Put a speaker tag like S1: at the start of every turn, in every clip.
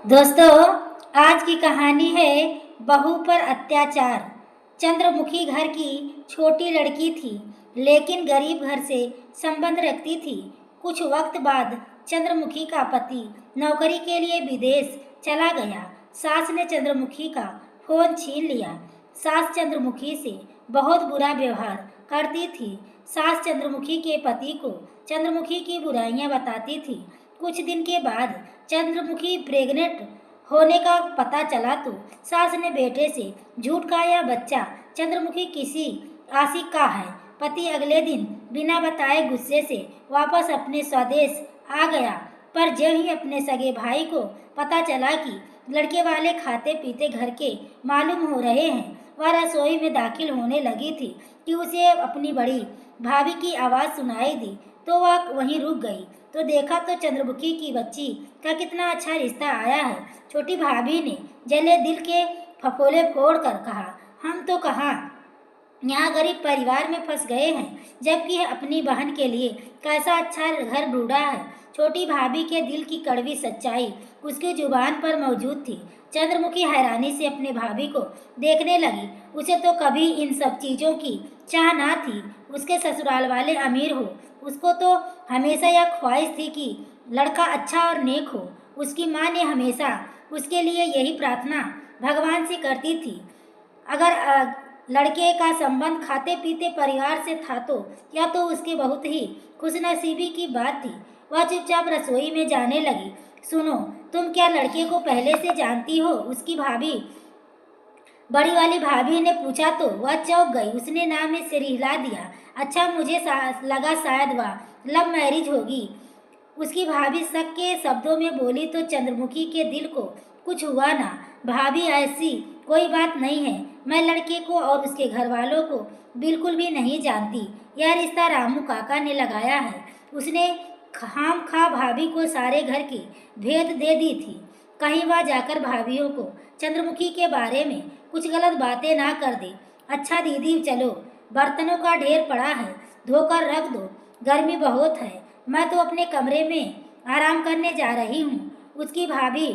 S1: दोस्तों, आज की कहानी है बहू पर अत्याचार। चंद्रमुखी घर की छोटी लड़की थी, लेकिन गरीब घर से संबंध रखती थी। कुछ वक्त बाद चंद्रमुखी का पति नौकरी के लिए विदेश चला गया। सास ने चंद्रमुखी का फोन छीन लिया। सास चंद्रमुखी से बहुत बुरा व्यवहार करती थी। सास चंद्रमुखी के पति को चंद्रमुखी की बुराइयां बताती थी। कुछ दिन के बाद चंद्रमुखी प्रेग्नेंट होने का पता चला तो सास ने बेटे से झूठ कहा यह बच्चा चंद्रमुखी किसी आशिक का है। पति अगले दिन बिना बताए गुस्से से वापस अपने स्वदेश आ गया। पर जो ही अपने सगे भाई को पता चला कि लड़के वाले खाते पीते घर के मालूम हो रहे हैं, वह रसोई में दाखिल होने लगी थी कि उसे अपनी बड़ी भाभी की आवाज़ सुनाई दी। तो वह वहीं रुक गई तो देखा तो चंद्रमुखी की बच्ची का कितना अच्छा रिश्ता आया है। छोटी भाभी ने जले दिल के फफोले फोड़ कर कहा, हम तो कहाँ यहाँ गरीब परिवार में फंस गए हैं, जबकि अपनी बहन के लिए कैसा अच्छा घर ढूंढा है। छोटी भाभी के दिल की कड़वी सच्चाई उसकी जुबान पर मौजूद थी। चंद्रमुखी हैरानी से अपने भाभी को देखने लगी। उसे तो कभी इन सब चीज़ों की चाह ना थी। उसके ससुराल वाले अमीर हो, उसको तो हमेशा यह ख्वाहिश थी कि लड़का अच्छा और नेक हो। उसकी माँ ने हमेशा उसके लिए यही प्रार्थना भगवान से करती थी। अगर लड़के का संबंध खाते पीते परिवार से था तो यह तो उसके बहुत ही खुशनसीबी की बात थी। वह चुपचाप रसोई में जाने लगी। सुनो, तुम क्या लड़के को पहले से जानती हो? उसकी भाभी बड़ी वाली भाभी ने पूछा तो वह चौंक गई। उसने नाम में सिर हिला दिया। अच्छा, मुझे लगा शायद वह लव मैरिज होगी। उसकी भाभी शक के शब्दों में बोली तो चंद्रमुखी के दिल को कुछ हुआ ना। भाभी, ऐसी कोई बात नहीं है। मैं लड़के को और उसके घर वालों को बिल्कुल भी नहीं जानती। यह रिश्ता रामू काका ने लगाया है। उसने खाम खा भाभी को सारे घर की भेद दे दी थी। कहीं वह जाकर भाभीियों को चंद्रमुखी के बारे में कुछ गलत बातें ना कर दे। अच्छा दीदी, चलो, बर्तनों का ढेर पड़ा है, धोकर रख दो। गर्मी बहुत है, मैं तो अपने कमरे में आराम करने जा रही हूँ। उसकी भाभी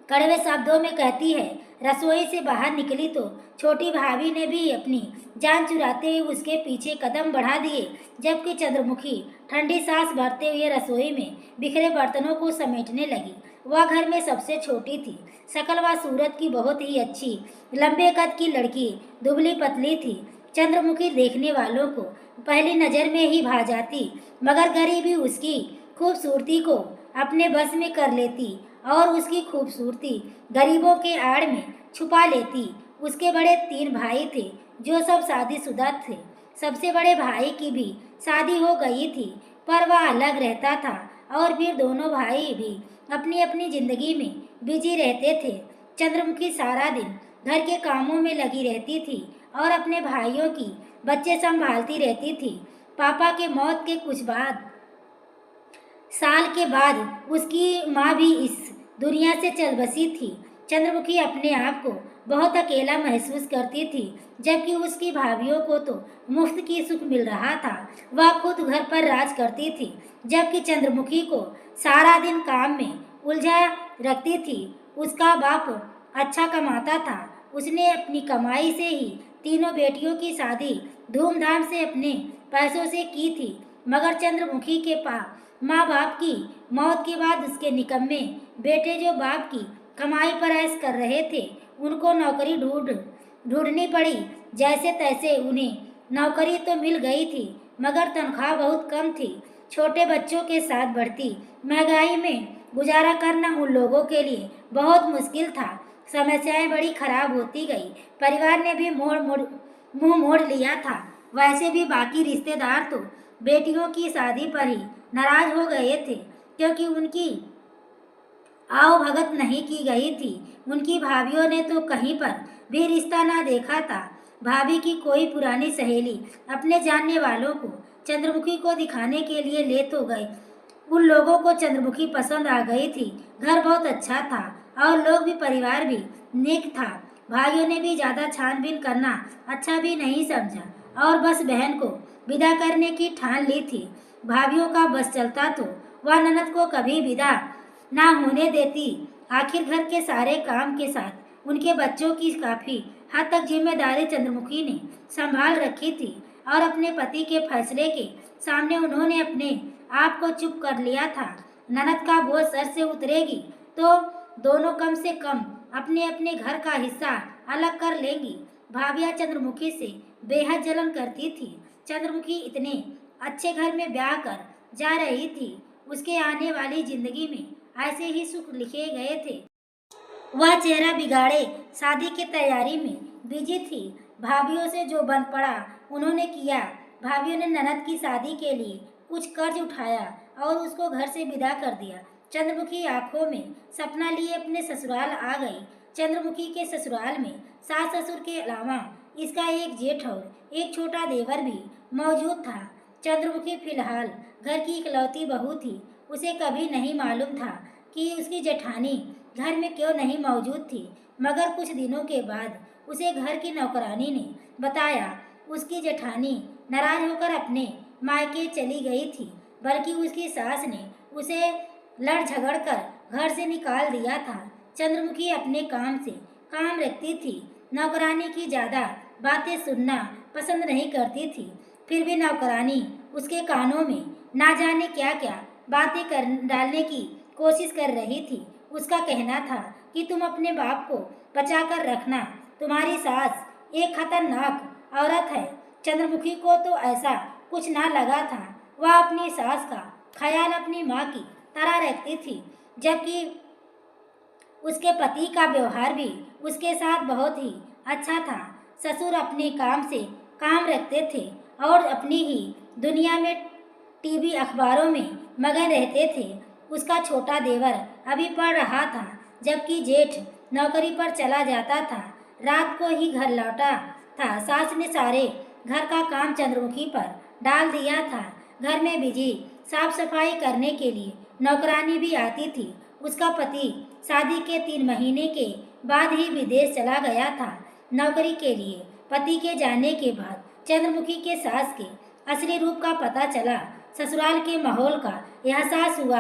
S1: कड़वे शब्दों में कहती है। रसोई से बाहर निकली तो छोटी भाभी ने भी अपनी जान चुराते हुए उसके पीछे कदम बढ़ा दिए, जबकि चंद्रमुखी ठंडी सांस भरते हुए रसोई में बिखरे बर्तनों को समेटने लगी। वह घर में सबसे छोटी थी। शकल व सूरत की बहुत ही अच्छी, लंबे कद की लड़की दुबली पतली थी। चंद्रमुखी देखने वालों को पहली नज़र में ही भा जाती, मगर गरीबी उसकी खूबसूरती को अपने बस में कर लेती और उसकी खूबसूरती गरीबों के आड़ में छुपा लेती। उसके बड़े 3 भाई थे जो सब शादीशुदा थे। सबसे बड़े भाई की भी शादी हो गई थी, पर वह अलग रहता था और फिर दोनों भाई भी अपनी अपनी जिंदगी में बिजी रहते थे। चंद्रमुखी सारा दिन घर के कामों में लगी रहती थी और अपने भाइयों की बच्चे संभालती रहती थी। पापा के मौत के कुछ साल के बाद उसकी माँ भी इस दुनिया से चल बसी थी। चंद्रमुखी अपने आप को बहुत अकेला महसूस करती थी, जबकि उसकी भाभीियों को तो मुफ्त की सुख मिल रहा था। वह खुद घर पर राज करती थी, जबकि चंद्रमुखी को सारा दिन काम में उलझा रखती थी। उसका बाप अच्छा कमाता था। उसने अपनी कमाई से ही तीनों बेटियों की शादी धूमधाम से अपने पैसों से की थी, मगर चंद्रमुखी के पास माँ बाप की मौत के बाद उसके निकम्मे बेटे जो बाप की कमाई पर ऐश कर रहे थे, उनको नौकरी ढूंढनी पड़ी। जैसे तैसे उन्हें नौकरी तो मिल गई थी, मगर तनख्वाह बहुत कम थी। छोटे बच्चों के साथ बढ़ती महंगाई में गुजारा करना उन लोगों के लिए बहुत मुश्किल था। समस्याएं बड़ी खराब होती गई। परिवार ने भी मुंह मोड़ लिया था। वैसे भी बाकी रिश्तेदार तो बेटियों की शादी पर ही नाराज हो गए थे, क्योंकि उनकी आओ भगत नहीं की गई थी। उनकी भाभीियों ने तो कहीं पर भी रिश्ता ना देखा था। भाभी की कोई पुरानी सहेली अपने जानने वालों को चंद्रमुखी को दिखाने के लिए ले तो गए। उन लोगों को चंद्रमुखी पसंद आ गई थी। घर बहुत अच्छा था और लोग भी, परिवार भी नेक था। भाइयों ने भी ज़्यादा छानबीन करना अच्छा भी नहीं समझा और बस बहन को विदा करने की ठान ली थी। भाभीियों का बस चलता तो वह ननद को कभी विदा ना होने देती। आखिर घर के सारे काम के साथ उनके बच्चों की काफी हद तक जिम्मेदारी चंद्रमुखी ने संभाल रखी थी और अपने पति के फैसले के सामने उन्होंने अपने आप को चुप कर लिया था। ननद का बोझ सर से उतरेगी तो दोनों कम से कम अपने अपने घर का हिस्सा अलग कर लेंगी। भाभिया चंद्रमुखी से बेहद जलन करती थी। चंद्रमुखी इतने अच्छे घर में ब्याह कर जा रही थी, उसके आने वाली जिंदगी में ऐसे ही सुख लिखे गए थे। वह चेहरा बिगाड़े शादी की तैयारी में बिजी थी। भाभीियों से जो बन पड़ा उन्होंने किया। भाभीियों ने ननद की शादी के लिए कुछ कर्ज उठाया और उसको घर से विदा कर दिया। चंद्रमुखी आंखों में सपना लिए अपने ससुराल आ गई। चंद्रमुखी के ससुराल में सास ससुर के अलावा इसका एक जेठ और एक छोटा देवर भी मौजूद था। चंद्रमुखी फिलहाल घर की इकलौती बहू थी। उसे कभी नहीं मालूम था कि उसकी जेठानी घर में क्यों नहीं मौजूद थी, मगर कुछ दिनों के बाद उसे घर की नौकरानी ने बताया उसकी जेठानी नाराज होकर अपने मायके चली गई थी, बल्कि उसकी सास ने उसे लड़ झगड़ कर घर से निकाल दिया था। चंद्रमुखी अपने काम से काम रखती थी। नौकरानी की ज़्यादा बातें सुनना पसंद नहीं करती थी, फिर भी नौकरानी उसके कानों में ना जाने क्या क्या बातें कर डालने की कोशिश कर रही थी। उसका कहना था कि तुम अपने बाप को बचा कर रखना, तुम्हारी सास एक खतरनाक औरत है। चंद्रमुखी को तो ऐसा कुछ ना लगा था। वह अपनी सास का ख्याल अपनी माँ की तरह रखती थी, जबकि उसके पति का व्यवहार भी उसके साथ बहुत ही अच्छा था। ससुर अपने काम से काम रखते थे और अपनी ही दुनिया में टीवी अखबारों में मगन रहते थे। उसका छोटा देवर अभी पढ़ रहा था, जबकि जेठ नौकरी पर चला जाता था। रात को ही घर लौटा था। सास ने सारे घर का काम चंद्रमुखी पर डाल दिया था। घर में बिजी साफ सफाई करने के लिए नौकरानी भी आती थी। उसका पति शादी के 3 महीने के बाद ही विदेश चला गया था नौकरी के लिए। पति के जाने के बाद चंद्रमुखी के सास के असली रूप का पता चला। ससुराल के माहौल का एहसास हुआ।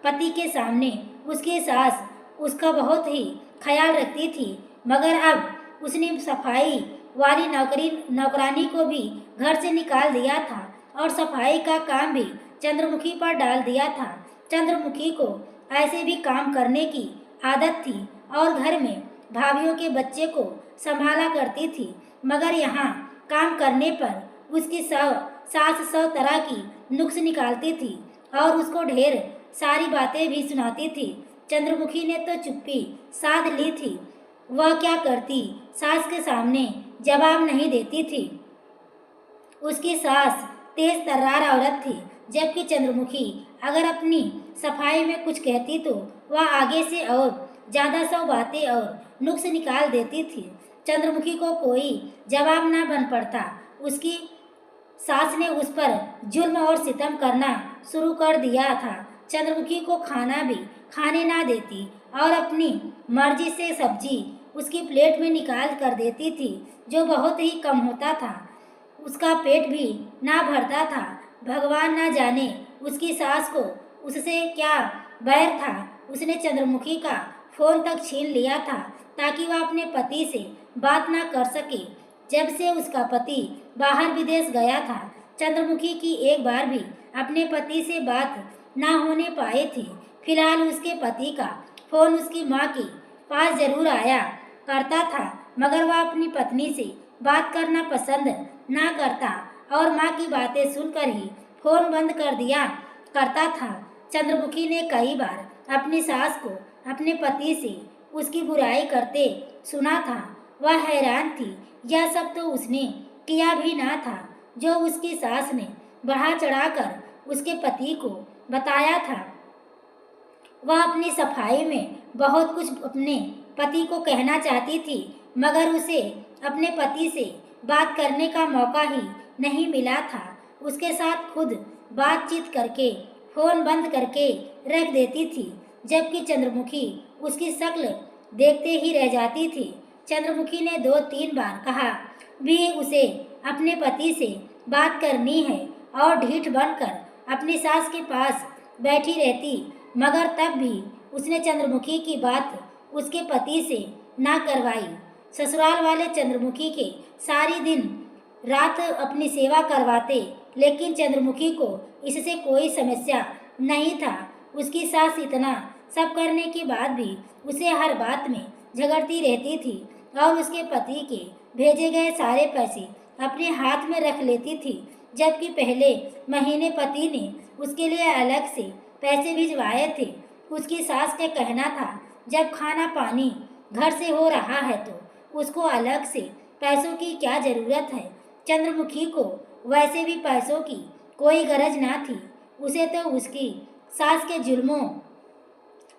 S1: पति के सामने उसकी सास उसका बहुत ही ख्याल रखती थी, मगर अब उसने सफाई वाली नौकरानी को भी घर से निकाल दिया था और सफाई का काम भी चंद्रमुखी पर डाल दिया था। चंद्रमुखी को ऐसे भी काम करने की आदत थी और घर में भाभीियों के बच्चे को संभाला करती थी, मगर यहाँ काम करने पर उसकी सास 100 तरह की नुक्स निकालती थी और उसको ढेर सारी बातें भी सुनाती थी। चंद्रमुखी ने तो चुप्पी साध ली थी। वह क्या करती, सास के सामने जवाब नहीं देती थी। उसकी सास तेज तर्रार औरत थी, जबकि चंद्रमुखी अगर अपनी सफाई में कुछ कहती तो वह आगे से और ज़्यादा 100 बातें और नुक्स निकाल देती थी। चंद्रमुखी को कोई जवाब ना बन पड़ता। उसकी सास ने उस पर जुल्म और सितम करना शुरू कर दिया था। चंद्रमुखी को खाना भी खाने ना देती और अपनी मर्जी से सब्जी उसकी प्लेट में निकाल कर देती थी, जो बहुत ही कम होता था। उसका पेट भी ना भरता था। भगवान ना जाने उसकी सास को उससे क्या बैर था। उसने चंद्रमुखी का फोन तक छीन लिया था ताकि वह अपने पति से बात ना कर सके। जब से उसका पति बाहर विदेश गया था, चंद्रमुखी की एक बार भी अपने पति से बात ना होने पाए थी। फिलहाल उसके पति का फोन उसकी माँ के पास जरूर आया करता था, मगर वह अपनी पत्नी से बात करना पसंद ना करता और माँ की बातें सुनकर ही फोन बंद कर दिया करता था। चंद्रमुखी ने कई बार अपनी सास को अपने पति से उसकी बुराई करते सुना था। वह हैरान थी, यह सब तो उसने किया भी ना था जो उसकी सास ने बढ़ा चढ़ाकर उसके पति को बताया था। वह अपनी सफाई में बहुत कुछ अपने पति को कहना चाहती थी, मगर उसे अपने पति से बात करने का मौका ही नहीं मिला था। उसके साथ खुद बातचीत करके फोन बंद करके रख देती थी, जबकि चंद्रमुखी उसकी शक्ल देखते ही रह जाती थी। चंद्रमुखी ने 2-3 बार कहा भी उसे अपने पति से बात करनी है और ढीठ बनकर अपनी सास के पास बैठी रहती, मगर तब भी उसने चंद्रमुखी की बात उसके पति से ना करवाई। ससुराल वाले चंद्रमुखी के सारी दिन रात अपनी सेवा करवाते, लेकिन चंद्रमुखी को इससे कोई समस्या नहीं था। उसकी सास इतना सब करने के बाद भी उसे हर बात में झगड़ती रहती थी और उसके पति के भेजे गए सारे पैसे अपने हाथ में रख लेती थी, जबकि पहले महीने पति ने उसके लिए अलग से पैसे भिजवाए थे। उसकी सास का कहना था, जब खाना पानी घर से हो रहा है तो उसको अलग से पैसों की क्या ज़रूरत है। चंद्रमुखी को वैसे भी पैसों की कोई गरज ना थी। उसे तो उसकी सास के जुल्मों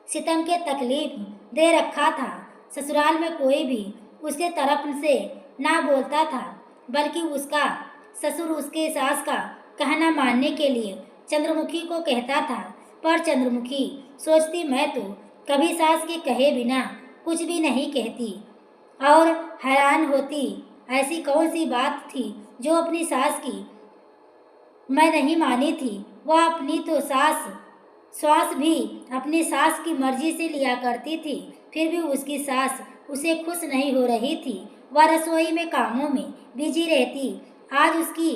S1: सितम के तकलीफ दे रखा था। ससुराल में कोई भी उसके तरफ से ना बोलता था, बल्कि उसका ससुर उसके सास का कहना मानने के लिए चंद्रमुखी को कहता था। पर चंद्रमुखी सोचती, मैं तो कभी सास के कहे बिना कुछ भी नहीं कहती, और हैरान होती ऐसी कौन सी बात थी जो अपनी सास की मैं नहीं मानी थी। वह अपनी तो श्वास भी अपनी सास की मर्जी से लिया करती थी, फिर भी उसकी सास उसे खुश नहीं हो रही थी। वह रसोई में कामों में बिजी रहती। आज उसकी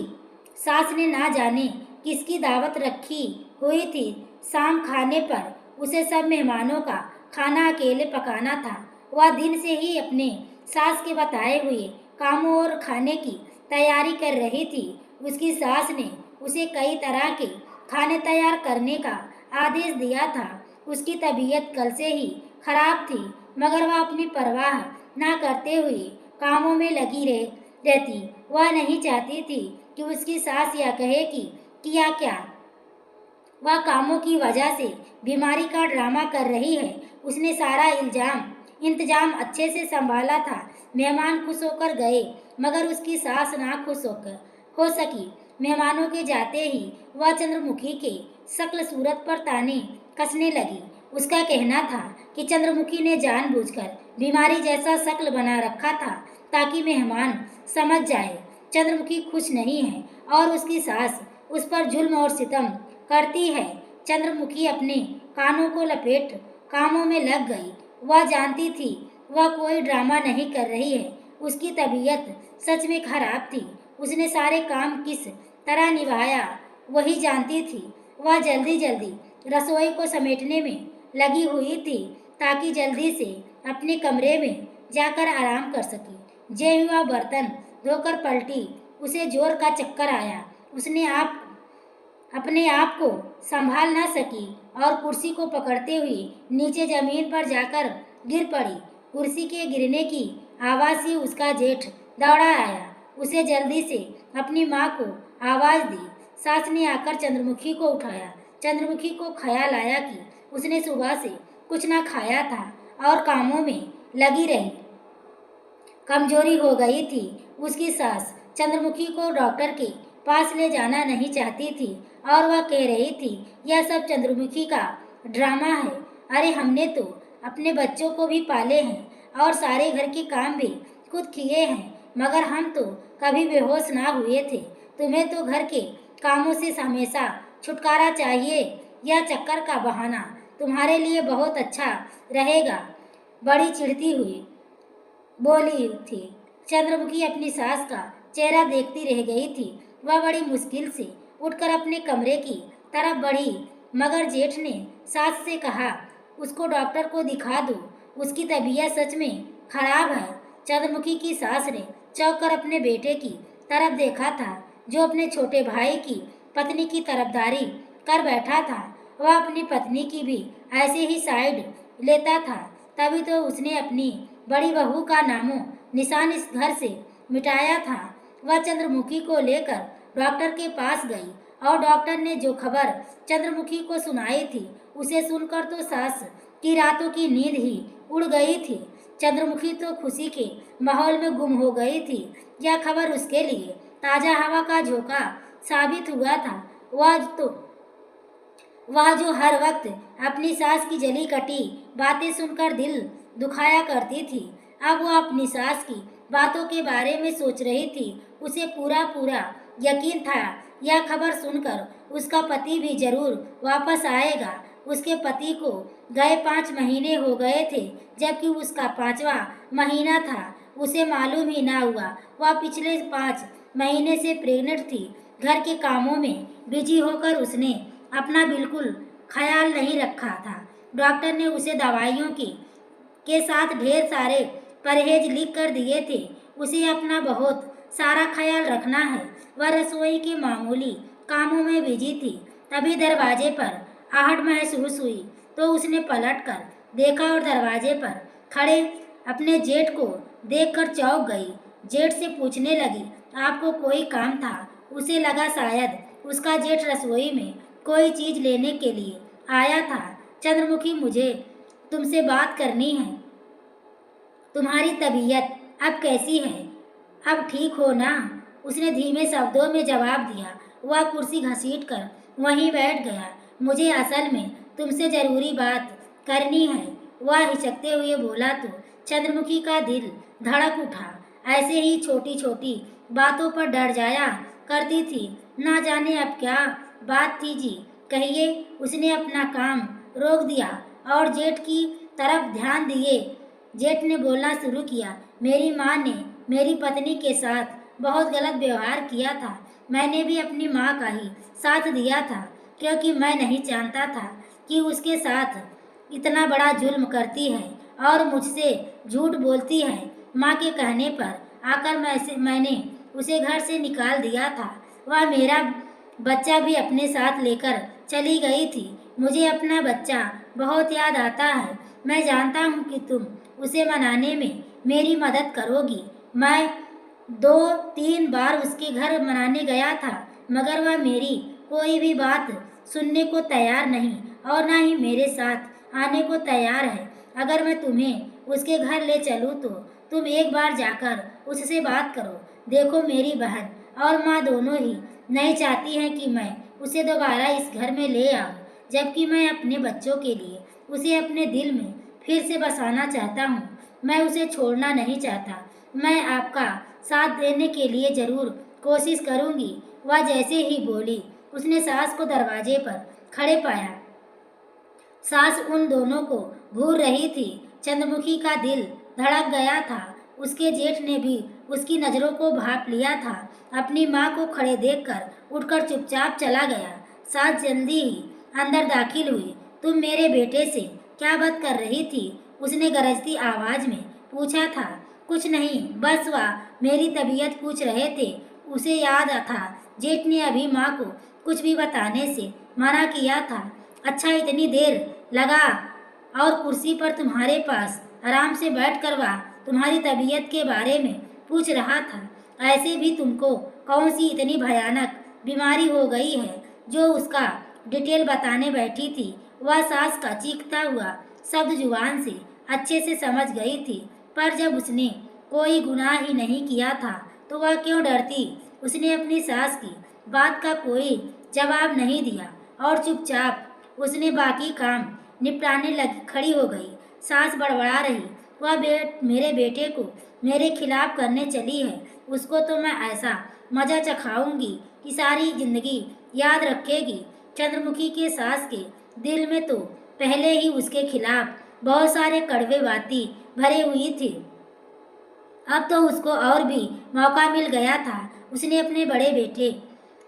S1: सास ने ना जाने किसकी दावत रखी हुई थी। शाम खाने पर उसे सब मेहमानों का खाना अकेले पकाना था। वह दिन से ही अपने सास के बताए हुए कामों और खाने की तैयारी कर रही थी। उसकी सास ने उसे कई तरह के खाने तैयार करने का आदेश दिया था। उसकी तबीयत कल से ही खराब थी, मगर वह अपनी परवाह ना करते हुए कामों में लगी रहती। वह नहीं चाहती थी कि उसकी सास यह कहे कि किया क्या, वह कामों की वजह से बीमारी का ड्रामा कर रही है। उसने सारा इंतजाम अच्छे से संभाला था। मेहमान खुश होकर गए, मगर उसकी सास ना खुश हो सकी। मेहमानों के जाते ही वह चंद्रमुखी के शक्ल सूरत पर ताने कसने लगी। उसका कहना था कि चंद्रमुखी ने जानबूझकर बीमारी जैसा शक्ल बना रखा था ताकि मेहमान समझ जाए चंद्रमुखी खुश नहीं है और उसकी सास उस पर जुल्म और सितम करती है। चंद्रमुखी अपने कानों को लपेट कामों में लग गई। वह जानती थी वह कोई ड्रामा नहीं कर रही है। उसकी तबीयत सच में खराब थी। उसने सारे काम किस तरह निभाया वही जानती थी। वह जल्दी जल्दी रसोई को समेटने में लगी हुई थी ताकि जल्दी से अपने कमरे में जाकर आराम कर सके। जे वह बर्तन धोकर पलटी, उसे जोर का चक्कर आया। उसने अपने आप को संभाल न सकी और कुर्सी को पकड़ते हुए नीचे जमीन पर जाकर गिर पड़ी। कुर्सी के गिरने की आवाज़ से उसका जेठ दौड़ा आया। उसे जल्दी से अपनी माँ को आवाज़ दी। सास ने आकर चंद्रमुखी को उठाया। चंद्रमुखी को ख्याल आया कि उसने सुबह से कुछ ना खाया था और कामों में लगी रही। कमजोरी हो गई थी। उसकी सास चंद्रमुखी को डॉक्टर के पास ले जाना नहीं चाहती थी और वह कह रही थी, यह सब चंद्रमुखी का ड्रामा है। अरे हमने तो अपने बच्चों को भी पाले हैं और सारे घर के काम भी खुद किए हैं, मगर हम तो कभी बेहोश ना हुए थे। तुम्हें तो घर के कामों से हमेशा छुटकारा चाहिए। यह चक्कर का बहाना तुम्हारे लिए बहुत अच्छा रहेगा। बड़ी चिढ़ती हुई बोली थी। चंद्रमुखी अपनी सास का चेहरा देखती रह गई थी। वह बड़ी मुश्किल से उठकर अपने कमरे की तरफ बढ़ी, मगर जेठ ने सास से कहा, उसको डॉक्टर को दिखा दो, उसकी तबीयत सच में खराब है। चंद्रमुखी की सास ने चौंक कर अपने बेटे की तरफ देखा था, जो अपने छोटे भाई की पत्नी की तरफदारी कर बैठा था। वह अपनी पत्नी की भी ऐसे ही साइड लेता था। तभी तो उसने अपनी बड़ी बहू का नामो निशान इस घर से मिटाया था। वह चंद्रमुखी को लेकर डॉक्टर के पास गई और डॉक्टर ने जो खबर चंद्रमुखी को सुनाई थी, उसे सुनकर तो सास की रातों की नींद ही उड़ गई थी। चंद्रमुखी तो खुशी के माहौल में गुम हो गई थी। यह खबर उसके लिए ताज़ा हवा का झोंका साबित हुआ था। वह जो हर वक्त अपनी सास की जली कटी बातें सुनकर दिल दुखाया करती थी, अब वह अपनी सास की बातों के बारे में सोच रही थी। उसे पूरा यकीन था यह खबर सुनकर उसका पति भी जरूर वापस आएगा उसके पति को गए 5 महीने हो गए थे, जबकि उसका 5वां महीना था। उसे मालूम ही ना हुआ। वह पिछले 5 महीने से प्रेग्नेंट थी। घर के कामों में बिजी होकर उसने अपना बिल्कुल ख्याल नहीं रखा था। डॉक्टर ने उसे दवाइयों की के साथ ढेर सारे परहेज लिख कर दिए थे। उसे अपना बहुत सारा ख्याल रखना है। वह रसोई के मामूली कामों में बिजी थी। तभी दरवाजे पर आहट महसूस हुई तो उसने पलट कर देखा और दरवाजे पर खड़े अपने जेठ को देखकर चौंक गई। जेठ से पूछने लगी, आपको कोई काम था? उसे लगा शायद उसका जेठ रसोई में कोई चीज लेने के लिए आया था। चंद्रमुखी, मुझे तुमसे बात करनी है। तुम्हारी तबीयत अब कैसी है? अब ठीक हो ना? उसने धीमे शब्दों में जवाब दिया। वह कुर्सी घसीट कर वहीं बैठ गया। मुझे असल में तुमसे जरूरी बात करनी है, वह हिचकते हुए बोला तो चंद्रमुखी का दिल धड़क उठा। ऐसे ही छोटी छोटी बातों पर डर जाया करती थी। ना जाने अब क्या बात थी जी, कहिए। उसने अपना काम रोक दिया और जेठ की तरफ ध्यान दिए। जेठ ने बोलना शुरू किया, मेरी माँ ने मेरी पत्नी के साथ बहुत गलत व्यवहार किया था। मैंने भी अपनी माँ का ही साथ दिया था, क्योंकि मैं नहीं जानता था कि उसके साथ इतना बड़ा जुल्म करती है और मुझसे झूठ बोलती है। माँ के कहने पर आकर मैंने उसे घर से निकाल दिया था। वह मेरा बच्चा भी अपने साथ लेकर चली गई थी। मुझे अपना बच्चा बहुत याद आता है। मैं जानता हूँ कि तुम उसे मनाने में मेरी मदद करोगी। मैं 2-3 बार उसके घर मनाने गया था, मगर वह मेरी कोई भी बात सुनने को तैयार नहीं और ना ही मेरे साथ आने को तैयार है। अगर मैं तुम्हें उसके घर ले चलूँ तो तुम एक बार जाकर उससे बात करो। देखो, मेरी बहन और माँ दोनों ही नहीं चाहती हैं कि मैं उसे दोबारा इस घर में ले आऊँ, जबकि मैं अपने बच्चों के लिए उसे अपने दिल में फिर से बसाना चाहता हूँ। मैं उसे छोड़ना नहीं चाहता। मैं आपका साथ देने के लिए जरूर कोशिश करूँगी। वह जैसे ही बोली, उसने सास को दरवाजे पर खड़े पाया। सास उन दोनों को घूर रही थी। चंद्रमुखी का दिल धड़क गया था। उसके जेठ ने भी उसकी नज़रों को भांप लिया था। अपनी माँ को खड़े देखकर उठकर चुपचाप चला गया। सास जल्दी ही अंदर दाखिल हुई। तुम मेरे बेटे से क्या बात कर रही थी? उसने गरजती आवाज में पूछा था। कुछ नहीं, बस वह मेरी तबीयत पूछ रहे थे। उसे याद था जेठ ने अभी माँ को कुछ भी बताने से मना किया था। अच्छा, इतनी देर लगा और कुर्सी पर तुम्हारे पास आराम से बैठ कर वह तुम्हारी तबीयत के बारे में पूछ रहा था। ऐसे भी तुमको कौन सी इतनी भयानक बीमारी हो गई है जो उसका डिटेल बताने बैठी थी? वह सास का चीखता हुआ शब्द जुबान से अच्छे से समझ गई थी, पर जब उसने कोई गुनाह ही नहीं किया था तो वह क्यों डरती? उसने अपनी सास की बात का कोई जवाब नहीं दिया और चुपचाप उसने बाकी काम निपटाने लगी खड़ी हो गई। सास बड़बड़ा रही, वह मेरे बेटे को मेरे खिलाफ करने चली है। उसको तो मैं ऐसा मजा चखाऊंगी कि सारी जिंदगी याद रखेगी। चंद्रमुखी के सास के दिल में तो पहले ही उसके खिलाफ बहुत सारे कड़वे बातें भरे हुई थी। अब तो उसको और भी मौका मिल गया था। उसने अपने बड़े बेटे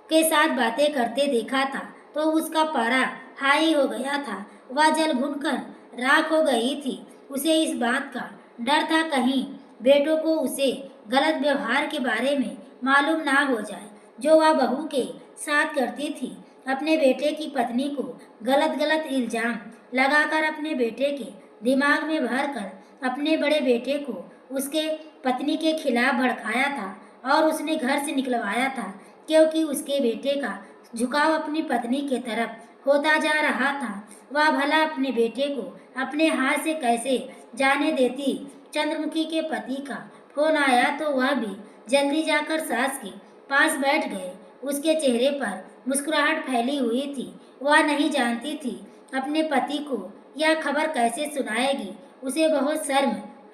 S1: के साथ बातें करते देखा था तो उसका पारा हाई हो गया था। वह जल भुनकर राख हो गई थी। उसे इस बात का डर था कहीं बेटों को उसे गलत व्यवहार के बारे में मालूम ना हो जाए जो वह बहू के साथ करती थी। अपने बेटे की पत्नी को गलत गलत इल्जाम लगाकर अपने बेटे के दिमाग में भरकर अपने बड़े बेटे को उसके पत्नी के खिलाफ भड़काया था और उसने घर से निकलवाया था, क्योंकि उसके बेटे का झुकाव अपनी पत्नी के तरफ होता जा रहा था। वह भला अपने बेटे को अपने हाथ से कैसे जाने देती। चंद्रमुखी के पति का फोन आया तो वह भी जल्दी जाकर सास के पास बैठ गए। उसके चेहरे पर मुस्कुराहट फैली हुई थी। वह नहीं जानती थी अपने पति को यह खबर कैसे सुनाएगी। उसे बहुत शर्म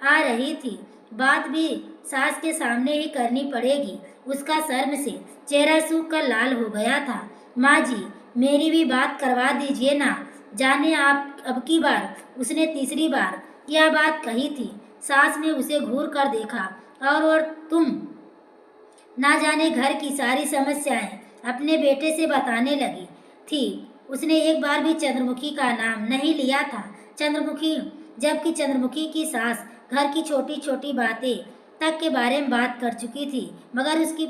S1: आ रही थी। बात भी सास के सामने ही करनी पड़ेगी। उसका शर्म से चेहरा सूख कर लाल हो गया था। माँ जी, मेरी भी बात करवा दीजिए ना। जाने आप अब की बार उसने तीसरी बार यह बात कही थी। सास ने उसे घूर कर देखा और तुम ना जाने घर की सारी समस्याएं अपने बेटे से बताने लगी थी। उसने एक बार भी चंद्रमुखी का नाम नहीं लिया था। चंद्रमुखी जबकि चंद्रमुखी की सास घर की छोटी छोटी बातें तक के बारे में बात कर चुकी थी, मगर उसकी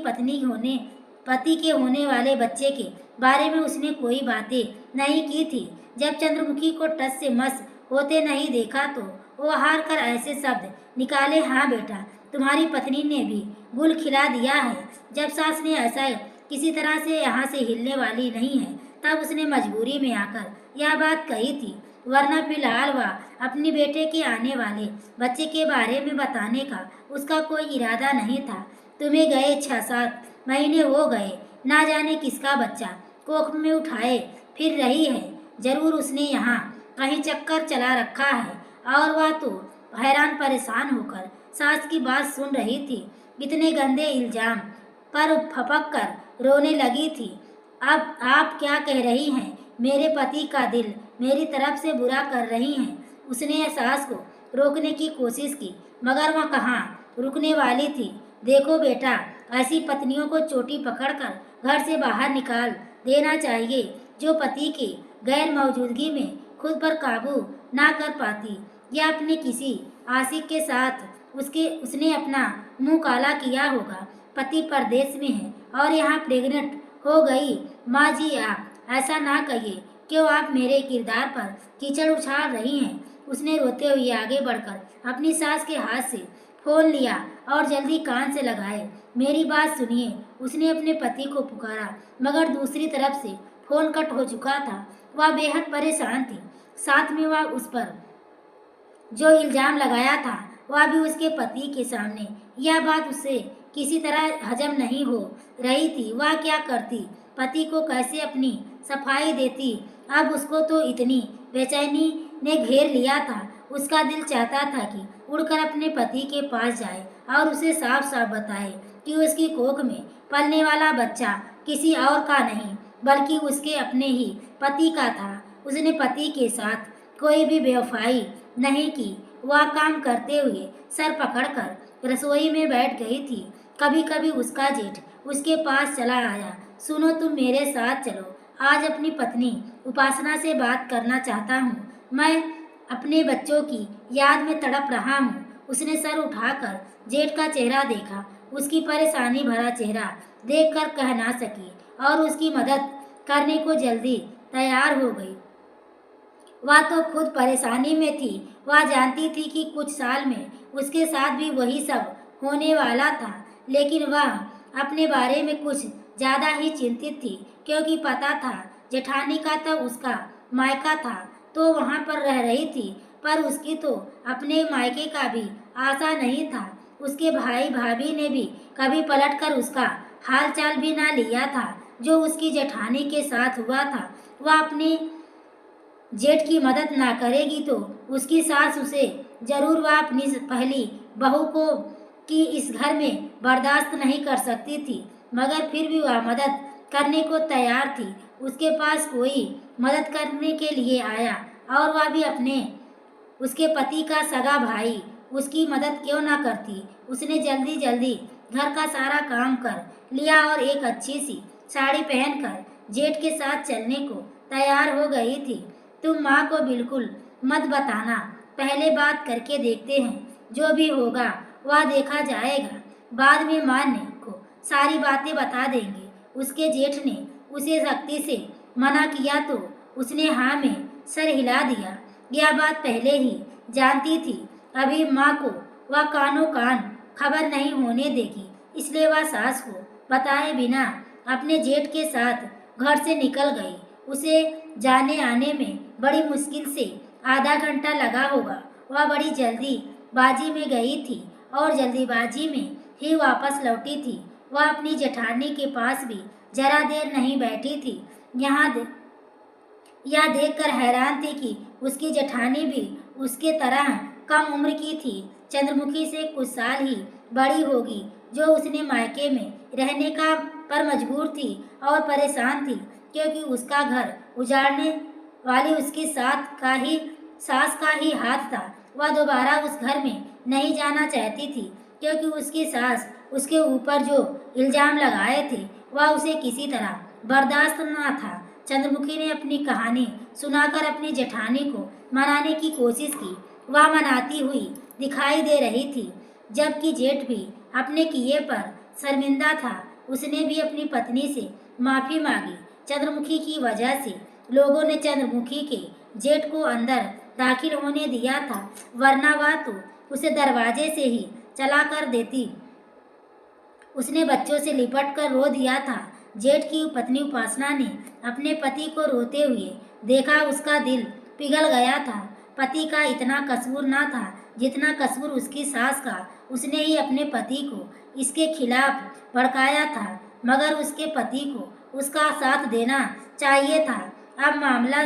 S1: पति के होने वाले बच्चे के बारे में उसने कोई बातें नहीं की थी। जब चंद्रमुखी को टस से मस होते नहीं देखा तो वो हार कर ऐसे शब्द निकाले, हाँ बेटा, तुम्हारी पत्नी ने भी गुल खिला दिया है। जब सास ने ऐसा किसी तरह से यहाँ से हिलने वाली नहीं है, तब उसने मजबूरी में आकर यह बात कही थी, वरना फिलहाल वह अपने बेटे के आने वाले बच्चे के बारे में बताने का उसका कोई इरादा नहीं था। तुम्हें गए 6-7 महीने हो गए, ना जाने किसका बच्चा कोख में उठाए फिर रही है। जरूर उसने यहाँ कहीं चक्कर चला रखा है। और वह तो हैरान परेशान होकर सास की बात सुन रही थी। इतने गंदे इल्जाम पर फपक कर रोने लगी थी। अब आप क्या कह रही हैं? मेरे पति का दिल मेरी तरफ से बुरा कर रही हैं। उसने सास को रोकने की कोशिश की, मगर वह कहाँ रुकने वाली थी। देखो बेटा, ऐसी पत्नियों को चोटी पकड़कर घर से बाहर निकाल देना चाहिए, जो पति की गैर मौजूदगी में खुद पर काबू ना कर पाती या अपने किसी आशिक के साथ उसने अपना मुंह काला किया होगा। पति परदेश में है और यहाँ प्रेग्नेंट हो गई। माँ जी, आप ऐसा ना कहिए। क्यों आप मेरे किरदार पर कीचड़ उछाल रही हैं? उसने रोते हुए आगे बढ़कर अपनी सास के हाथ से फोन लिया और जल्दी कान से लगाए। मेरी बात सुनिए। उसने अपने पति को पुकारा, मगर दूसरी तरफ से फोन कट हो चुका था। वह बेहद परेशान थी। साथ में वह उस पर जो इल्जाम लगाया था, वह भी उसके पति के सामने। यह बात उसे किसी तरह हजम नहीं हो रही थी। वह क्या करती? पति को कैसे अपनी सफाई देती? अब उसको तो इतनी बेचैनी ने घेर लिया था। उसका दिल चाहता था कि उड़कर अपने पति के पास जाए और उसे साफ साफ बताए कि उसकी कोख में पलने वाला बच्चा किसी और का नहीं, बल्कि उसके अपने ही पति का था। उसने पति के साथ कोई भी बेवफाई नहीं की। वह काम करते हुए सर पकड़कर रसोई में बैठ गई थी। कभी कभी उसका जेठ उसके पास चला आया। सुनो, तुम मेरे साथ चलो। आज अपनी पत्नी उपासना से बात करना चाहता हूँ। मैं अपने बच्चों की याद में तड़प रहा हूँ। उसने सर उठाकर जेठ का चेहरा देखा। उसकी परेशानी भरा चेहरा देखकर कह ना सकी और उसकी मदद करने को जल्दी तैयार हो गई। वह तो खुद परेशानी में थी। वह जानती थी कि कुछ साल में उसके साथ भी वही सब होने वाला था, लेकिन वह अपने बारे में कुछ ज़्यादा ही चिंतित थी, क्योंकि पता था जेठानी का तो उसका मायका था तो वहाँ पर रह रही थी, पर उसकी तो अपने मायके का भी आशा नहीं था। उसके भाई भाभी ने भी कभी पलटकर उसका हालचाल भी ना लिया था। जो उसकी जेठानी के साथ हुआ था, वह अपनी जेठ की मदद ना करेगी तो उसकी सास उसे जरूर वह अपनी पहली बहू को कि इस घर में बर्दाश्त नहीं कर सकती थी, मगर फिर भी वह मदद करने को तैयार थी। उसके पास कोई मदद करने के लिए आया और वह भी अपने उसके पति का सगा भाई, उसकी मदद क्यों ना करती। उसने जल्दी जल्दी घर का सारा काम कर लिया और एक अच्छी सी साड़ी पहनकर जेठ के साथ चलने को तैयार हो गई थी। तुम माँ को बिल्कुल मत बताना, पहले बात करके देखते हैं, जो भी होगा वह देखा जाएगा। बाद में माँ ने को सारी बातें बता देंगे। उसके जेठ ने उसे सख्ती से मना किया तो उसने हाँ में सर हिला दिया। यह बात पहले ही जानती थी। अभी माँ को वह कानों कान खबर नहीं होने देगी, इसलिए वह सास को बताए बिना अपने जेठ के साथ घर से निकल गई। उसे जाने आने में बड़ी मुश्किल से आधा घंटा लगा होगा। वह बड़ी जल्दीबाजी में गई थी और जल्दीबाजी में ही वापस लौटी थी। वह अपनी जेठानी के पास भी जरा देर नहीं बैठी थी। यह देखकर हैरान थी कि उसकी जेठानी भी उसके तरह कम उम्र की थी। चंद्रमुखी से कुछ साल ही बड़ी होगी, जो उसने मायके में रहने का पर मजबूर थी और परेशान थी, क्योंकि उसका घर उजाड़ने वाली उसकी सास का ही हाथ था। वह दोबारा उस घर में नहीं जाना चाहती थी, क्योंकि उसकी सास उसके ऊपर जो इल्जाम लगाए थे वह उसे किसी तरह बर्दाश्त न था। चंद्रमुखी ने अपनी कहानी सुनाकर अपनी जेठानी को मनाने की कोशिश की। वह मनाती हुई दिखाई दे रही थी, जबकि जेठ भी अपने किए पर शर्मिंदा था। उसने भी अपनी पत्नी से माफी मांगी। चंद्रमुखी की वजह से लोगों ने चंद्रमुखी के जेठ को अंदर दाखिल होने दिया था, वरना वह तो उसे दरवाजे से ही चला कर देती। उसने बच्चों से लिपट कर रो दिया था। जेठ की पत्नी उपासना ने अपने पति को रोते हुए देखा। उसका दिल पिघल गया था। पति का इतना कसूर न था जितना कसूर उसकी सास का। उसने ही अपने पति को इसके खिलाफ भड़काया था, मगर उसके पति को उसका साथ देना चाहिए था। अब मामला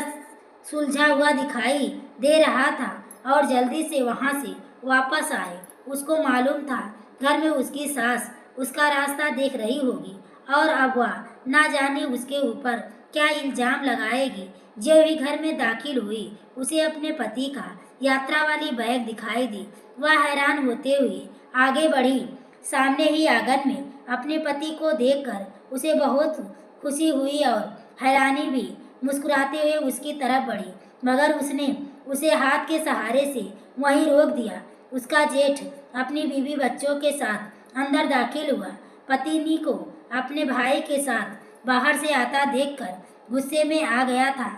S1: सुलझा हुआ दिखाई दे रहा था और जल्दी से वहां से वापस आए। उसको मालूम था घर में उसकी सास उसका रास्ता देख रही होगी और अब वह ना जाने उसके ऊपर क्या इल्जाम लगाएगी। जो ही घर में दाखिल हुई, उसे अपने पति का यात्रा वाली बैग दिखाई दी। वह हैरान होते हुए आगे बढ़ी। सामने ही आंगन में अपने पति को देखकर उसे बहुत खुशी हुई और हैरानी भी। मुस्कुराते हुए उसकी तरफ बढ़ी, मगर उसने उसे हाथ के सहारे से वहीं रोक दिया। उसका जेठ अपनी बीवी बच्चों के साथ अंदर दाखिल हुआ। पत्नी को अपने भाई के साथ बाहर से आता देखकर गुस्से में आ गया था।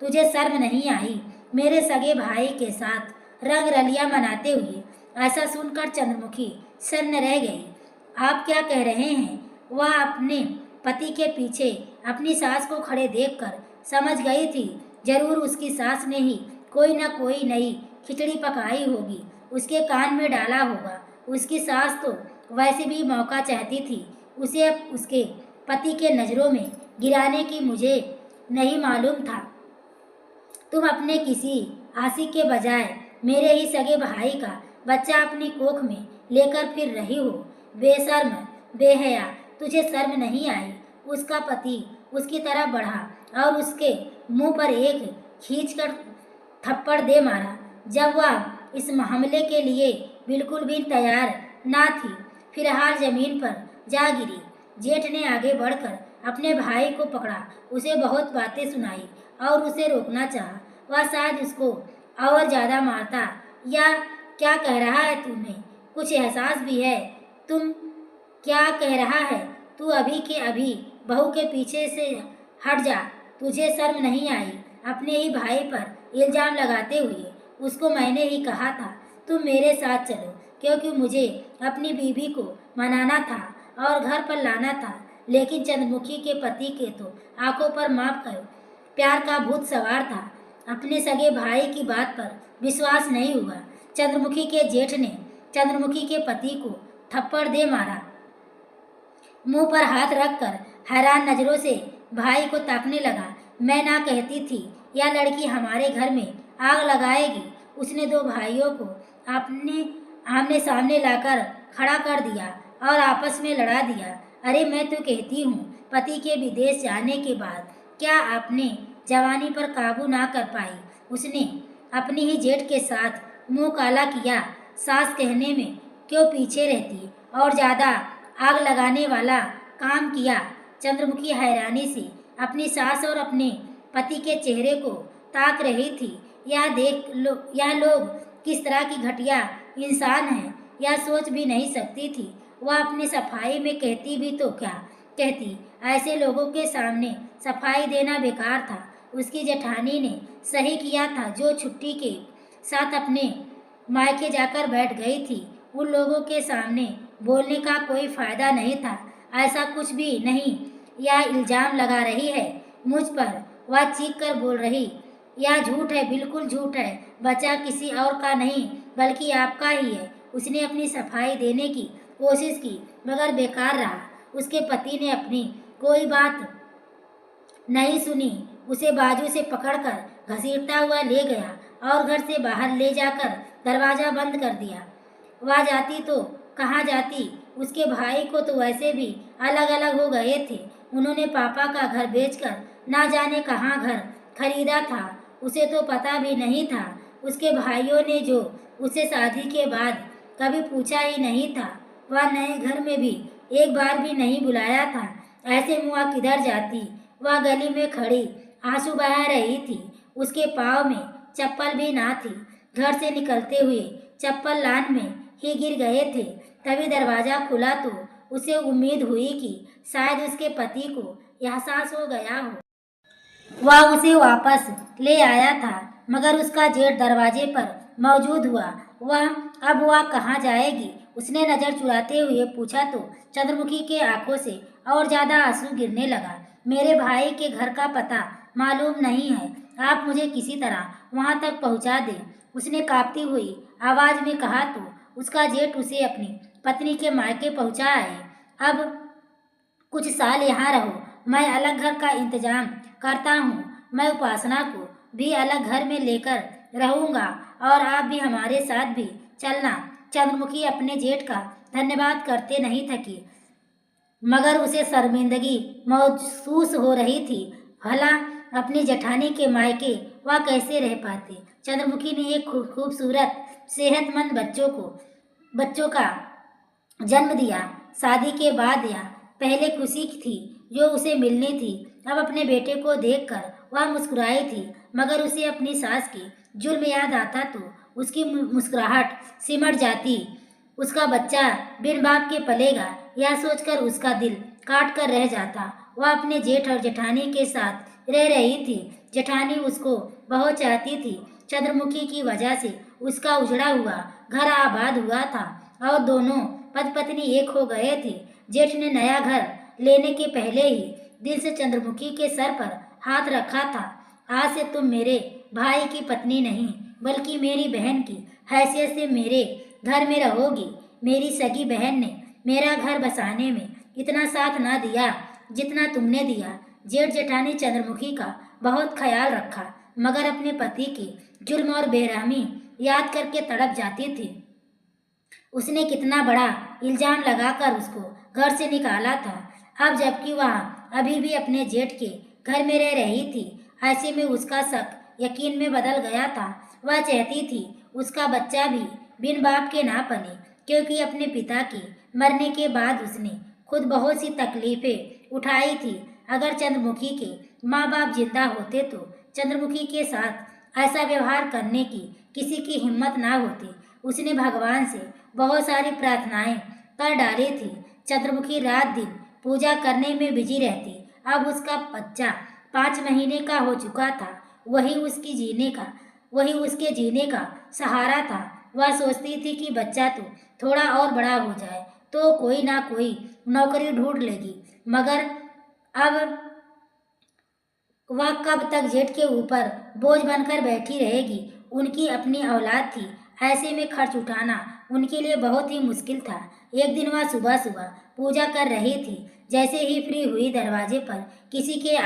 S1: तुझे शर्म नहीं आई मेरे सगे भाई के साथ रंग रलियां मनाते हुए? ऐसा सुनकर चंद्रमुखी सन्न रह गई। आप क्या कह रहे हैं? वह अपने पति के पीछे अपनी सास को खड़े देखकर समझ गई थी, जरूर उसकी सास ने ही कोई न कोई नई खिचड़ी पकाई होगी, उसके कान में डाला होगा। उसकी सास तो वैसे भी मौका चाहती थी उसे उसके पति के नज़रों में गिराने की। मुझे नहीं मालूम था तुम अपने किसी आशिक के बजाय मेरे ही सगे भाई का बच्चा अपनी कोख में लेकर फिर रही हो। बेशर्म, बेहया, तुझे शर्म नहीं आई? उसका पति उसकी तरफ बढ़ा और उसके मुंह पर एक खींचकर थप्पड़ दे मारा। जब वह इस हमले के लिए बिल्कुल भी तैयार ना थी, फिलहाल जमीन पर जा गिरी। जेठ ने आगे बढ़कर अपने भाई को पकड़ा, उसे बहुत बातें सुनाई और उसे रोकना चाहा। वह शायद उसको और ज़्यादा मारता। या क्या कह रहा है? तुम्हें कुछ एहसास भी है? तुम क्या कह रहा है? तू अभी के अभी बहू के पीछे से हट जा। तुझे शर्म नहीं आई अपने ही भाई पर इल्जाम लगाते हुए? उसको मैंने ही कहा था तुम मेरे साथ चलो, क्योंकि मुझे अपनी बीवी को मनाना था और घर पर लाना था। लेकिन चंद्रमुखी के पति के तो आंखों पर माफ कर प्यार का भूत सवार था। अपने सगे भाई की बात पर विश्वास नहीं हुआ। चंद्रमुखी के जेठ ने चंद्रमुखी के पति को थप्पड़ दे मारा। मुंह पर हाथ रखकर हैरान नजरों से भाई को ताकने लगा। मैं ना कहती थी यह लड़की हमारे घर में आग लगाएगी। उसने दो भाइयों को अपने आमने सामने लाकर खड़ा कर दिया और आपस में लड़ा दिया। अरे मैं तो कहती हूँ, पति के विदेश जाने के बाद क्या आपने जवानी पर काबू ना कर पाई? उसने अपनी ही जेठ के साथ मुंह काला किया। सास कहने में क्यों पीछे रहती और ज़्यादा आग लगाने वाला काम किया। चंद्रमुखी हैरानी से अपनी सास और अपने पति के चेहरे को ताक रही थी। यह लोग किस तरह की घटिया इंसान हैं, यह सोच भी नहीं सकती थी। वह अपनी सफाई में कहती भी तो क्या कहती, ऐसे लोगों के सामने सफाई देना बेकार था। उसकी जेठानी ने सही किया था जो छुट्टी के साथ अपने मायके जाकर बैठ गई थी। उन लोगों के सामने बोलने का कोई फायदा नहीं था। ऐसा कुछ भी नहीं, यह इल्जाम लगा रही है मुझ पर। वह चीख कर बोल रही, यह झूठ है, बिल्कुल झूठ है। बच्चा किसी और का नहीं बल्कि आपका ही है। उसने अपनी सफाई देने की कोशिश की, मगर बेकार रहा। उसके पति ने अपनी कोई बात नहीं सुनी, उसे बाजू से पकड़कर घसीटता हुआ ले गया और घर से बाहर ले जाकर दरवाज़ा बंद कर दिया। वह जाती तो कहाँ जाती? उसके भाई को तो वैसे भी अलग अलग हो गए थे। उन्होंने पापा का घर बेचकर ना जाने कहाँ घर खरीदा था उसे तो पता भी नहीं था। उसके भाइयों ने जो उसे शादी के बाद कभी पूछा ही नहीं था, वह नए घर में भी एक बार भी नहीं बुलाया था। ऐसे में वह किधर जाती? वह गली में खड़ी आंसू बहा रही थी। उसके पाँव में चप्पल भी ना थी। घर से निकलते हुए चप्पल लान में ही गिर गए थे। तभी दरवाजा खुला तो उसे उम्मीद हुई कि शायद उसके पति को एहसास हो गया हो, वह उसे वापस ले आया था। मगर उसका जेठ दरवाजे पर मौजूद हुआ। वह कहाँ जाएगी? उसने नजर चुराते हुए पूछा तो चंद्रमुखी के आंखों से और ज्यादा आंसू गिरने लगा। मेरे भाई के घर का पता मालूम नहीं है, आप मुझे किसी तरह वहां तक पहुंचा दें, उसने कांपती हुई आवाज में कहा तो उसका जेठ उसे अपनी पत्नी के मायके पहुंचा आए। अब कुछ साल यहाँ रहो, मैं अलग घर का इंतजाम करता हूँ। मैं उपासना को भी अलग घर में लेकर रहूँगा और आप भी हमारे साथ भी चलना। चंद्रमुखी अपने जेठ का धन्यवाद करते नहीं थकी, मगर उसे शर्मिंदगी महसूस हो रही थी। भला अपनी जेठानी के मायके वह कैसे रह पाते? चंद्रमुखी ने एक खूबसूरत सेहतमंद बच्चों का जन्म दिया। शादी के बाद या पहले खुशी थी जो उसे मिलनी थी। अब अपने बेटे को देखकर वह मुस्कुराई थी, मगर उसे अपनी सास की जुल्म याद आता तो उसकी मुस्कुराहट सिमट जाती। उसका बच्चा बिन बाप के पलेगा, यह सोचकर उसका दिल काट कर रह जाता। वह अपने जेठ और जेठानी के साथ रह रही थी। जेठानी उसको बहुत चाहती थी। चंद्रमुखी की वजह से उसका उजड़ा हुआ घर आबाद हुआ था और दोनों पति पत्नी एक हो गए थे। जेठ ने नया घर लेने के पहले ही दिल से चंद्रमुखी के सर पर हाथ रखा था। आज से तुम मेरे भाई की पत्नी नहीं, बल्कि मेरी बहन की हैसियत से मेरे घर में रहोगी। मेरी सगी बहन ने मेरा घर बसाने में इतना साथ ना दिया जितना तुमने दिया। जेठ जेठानी चंद्रमुखी का बहुत ख्याल रखा, मगर अपने पति की जुल्म और बेरहमी याद करके तड़प जाती थी। उसने कितना बड़ा इल्जाम लगाकर उसको घर से निकाला था। अब जबकि वह अभी भी अपने जेठ के घर में रह रही थी, ऐसे में उसका शक यकीन में बदल गया था। वह चाहती थी उसका बच्चा भी बिन बाप के ना पले, क्योंकि अपने पिता के मरने के बाद उसने खुद बहुत सी तकलीफें उठाई थी। अगर चंद्रमुखी के माँ बाप जिंदा होते तो चंद्रमुखी के साथ ऐसा व्यवहार करने की किसी की हिम्मत ना होती। उसने भगवान से बहुत सारी प्रार्थनाएं कर डाली थी। चंद्रमुखी रात दिन पूजा करने में बिजी रहती। अब उसका बच्चा 5 महीने का हो चुका था। वही उसके जीने का सहारा था। वह सोचती थी कि बच्चा तो थोड़ा और बड़ा हो जाए तो कोई ना कोई नौकरी ढूंढ लेगी, मगर अब वह कब तक जेठ के ऊपर बोझ बनकर बैठी रहेगी? उनकी अपनी औलाद थी, ऐसे में खर्च उठाना उनके लिए बहुत ही मुश्किल था। एक दिन वह सुबह सुबह पूजा कर रही थी। जैसे ही फ्री हुई, दरवाजे पर किसी के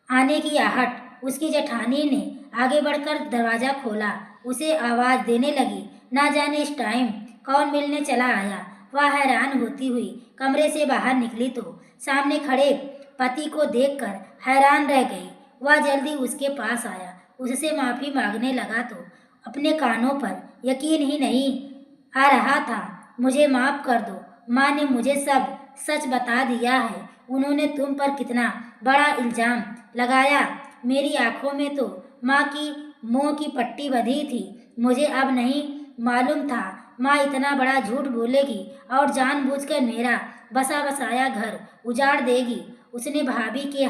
S1: आने की आहट। उसकी जेठानी ने आगे बढ़कर दरवाजा खोला, उसे आवाज देने लगी। ना जाने इस टाइम कौन मिलने चला आया। वह हैरान होती हुई कमरे से बाहर निकली तो सामने खड़े पति को देखकर हैरान रह गई। वह जल्दी उसके पास आया, उससे माफी मांगने लगा तो अपने कानों पर यकीन ही नहीं आ रहा था। मुझे माफ कर दो, माँ ने मुझे सब सच बता दिया है। उन्होंने तुम पर कितना बड़ा इल्जाम लगाया। मेरी आंखों में तो माँ की मोह की पट्टी बंधी थी। मुझे अब नहीं मालूम था माँ इतना बड़ा झूठ बोलेगी और जानबूझकर मेरा बसा बसाया घर उजाड़ देगी। उसने भाभी के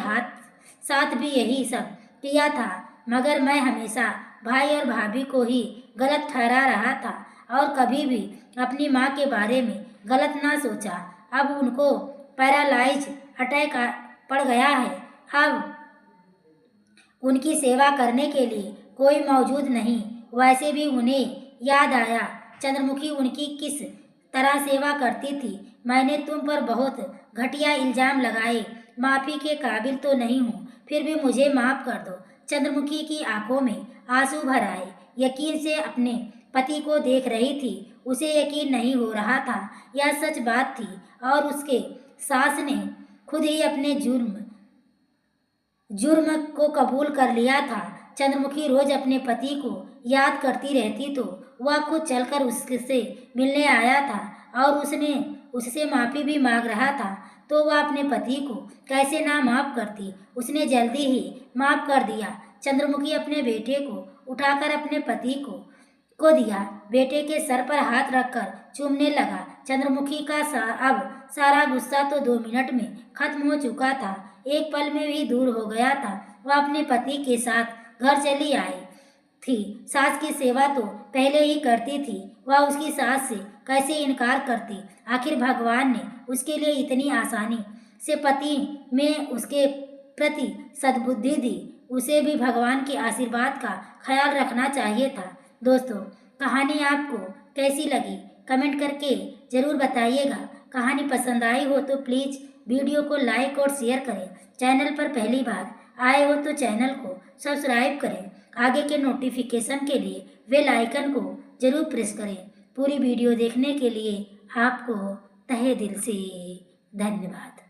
S1: साथ भी यही सब किया था, मगर मैं हमेशा भाई और भाभी को ही गलत ठहरा रहा था और कभी भी अपनी माँ के बारे में गलत ना सोचा। अब उनको पैरालाइज अटैक पड़ गया है। अब उनकी सेवा करने के लिए कोई मौजूद नहीं। वैसे भी उन्हें याद आया चंद्रमुखी उनकी किस तरह सेवा करती थी। मैंने तुम पर बहुत घटिया इल्जाम लगाए, माफ़ी के काबिल तो नहीं हूँ, फिर भी मुझे माफ़ कर दो। चंद्रमुखी की आंखों में आंसू भर आए। यकीन से अपने पति को देख रही थी। उसे यकीन नहीं हो रहा था यह सच बात थी और उसके सास ने खुद ही अपने जुर्म को कबूल कर लिया था। चंद्रमुखी रोज अपने पति को याद करती रहती तो वह खुद चलकर उससे मिलने आया था और उसने उससे माफ़ी भी मांग रहा था, तो वह अपने पति को कैसे ना माफ़ करती। उसने जल्दी ही माफ़ कर दिया। चंद्रमुखी अपने बेटे को उठाकर अपने पति को दिया। बेटे के सर पर हाथ रखकर चूमने लगा। चंद्रमुखी का अब सारा गुस्सा तो 2 मिनट में खत्म हो चुका था, एक पल में भी दूर हो गया था। वह अपने पति के साथ घर चली आई थी। सास की सेवा तो पहले ही करती थी, वह उसकी सास से कैसे इनकार करती। आखिर भगवान ने उसके लिए इतनी आसानी से पति में उसके प्रति सद्बुद्धि दी, उसे भी भगवान के आशीर्वाद का ख्याल रखना चाहिए था। दोस्तों, कहानी आपको कैसी लगी कमेंट करके ज़रूर बताइएगा। कहानी पसंद आई हो तो प्लीज़ वीडियो को लाइक और शेयर करें। चैनल पर पहली बार आए हो तो चैनल को सब्सक्राइब करें। आगे के नोटिफिकेशन के लिए बेल आइकन को ज़रूर प्रेस करें। पूरी वीडियो देखने के लिए आपको तहे दिल से धन्यवाद।